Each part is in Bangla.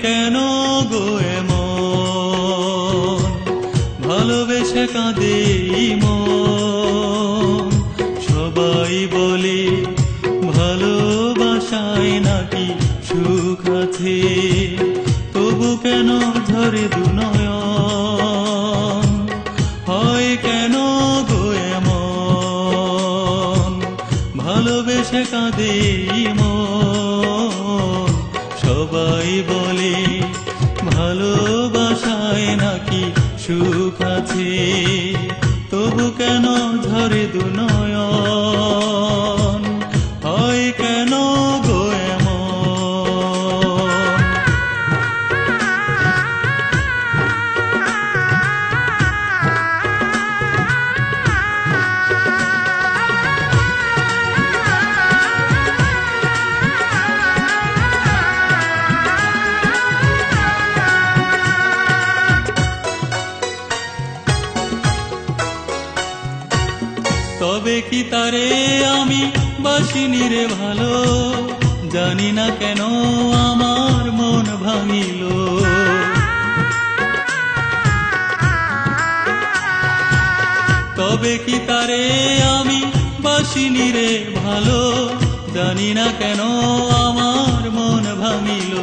কেন গো এমন, ভালোবেসে কাঁদে মন। সবাই বলে ভালোবাসায় নাকি সুখ আছে, তবু কেন ঝরে দু নয়ন। হয় কেন গো এমন, ভালোবেসে কাঁদে মন। সবাই বলে ভালোবাসায় নাকি সুখ আছে, তবু কেন ঝরে দু নয়ন। হয় কেন গো এমন। তবে কি তারে আমি বাসিনি রে ভালো, জানি না কেন আমার মন ভাঙিল। তবে কি তারে আমি বাসিনি রে ভালো, জানি না কেন আমার মন ভাঙিল।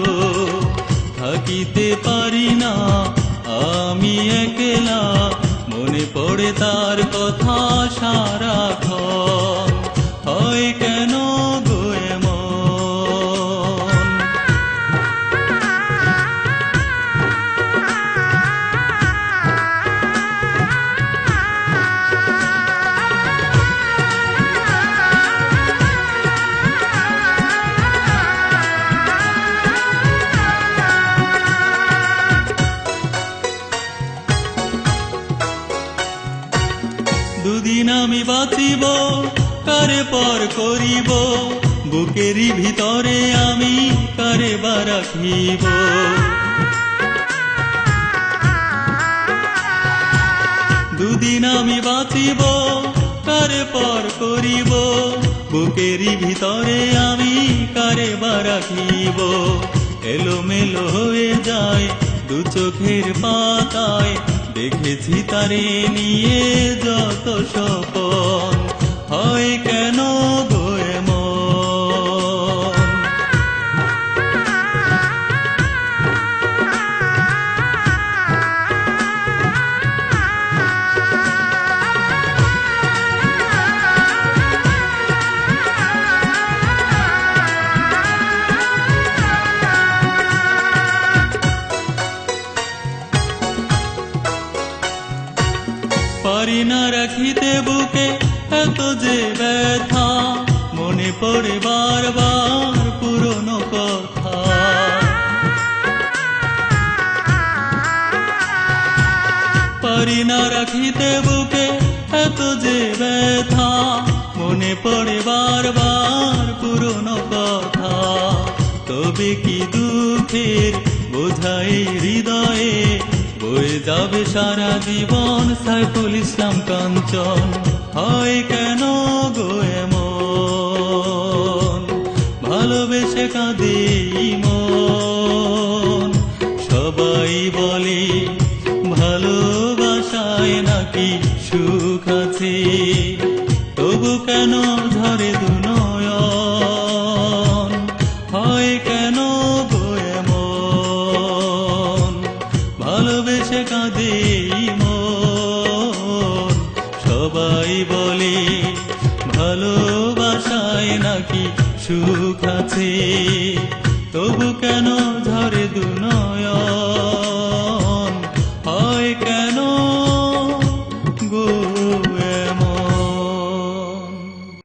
থাকিতে পারি না আমি একলা, মনে পড়ে তার কথা সারাক্ষণ। হয় কেন গো এমন। দুদিন আমি বাঁচিব, কারে পর করিব, বুকেরই ভিতরে আমি কারে বা রাখিব। দুদিন আমি বাঁচিব, কারে পর করিব, বুকেরই ভিতরে আমি কারে বা রাখিব। এলোমেলো হয়ে যায় দু চোখের পাতায়, দেখেছি তারে নিয়ে যত স্বপন। হয় কেন গো এমন। পারি না রাখিতে বুকে এত যে ব্যথা, মনে পড়ে বারবার পুরনো কথা। পারি না রাখিতে বুকে এত যে ব্যথা, মনে পড়ে বারবার পুরনো কথা। তবে কি দুঃখের বোঝাই হৃদয়ে, বয়ে যাবে সারা জীবন সাইফুল ইসলাম কাঞ্চন। হয় কেন গো এমন, ভালোবেসে কাঁদে মন। সবাই বলে ভালোবাসায় নাকি সুখ আছে, তবু কেন ঝরে দু নয়ন। হয় কেন গো এমন, ভালোবেসে কাঁদে মন। সবাই বলে ভালোবাসায় নাকি সুখ আছে, তবু কেন ঝরে দু নয়ন।